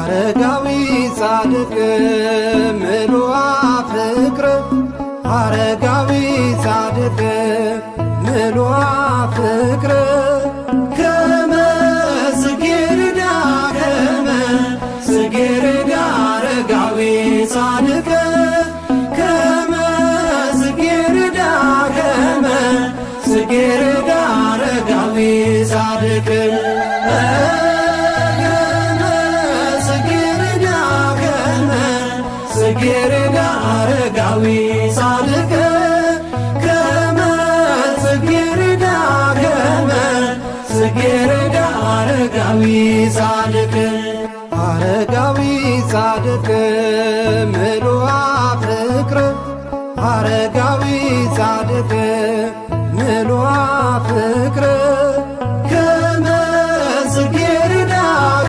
አረጋዊ ጻድቅ ምሉአ ፍቅር አረጋዊ ጻድቅ ምሉአ ፍቅር ከመ ጽጌረዳ አረጋዊ ጻድቅ ከመ ጽጌረዳ አረጋዊ ጻድቅ ጽጌረዳ አረጋዊ ጻድቅ ከመ ጽጌረዳ አረጋዊ ጻድቅ አረጋዊ ጻድቅ ምሉአ ፍቅር አረጋዊ ጻድቅ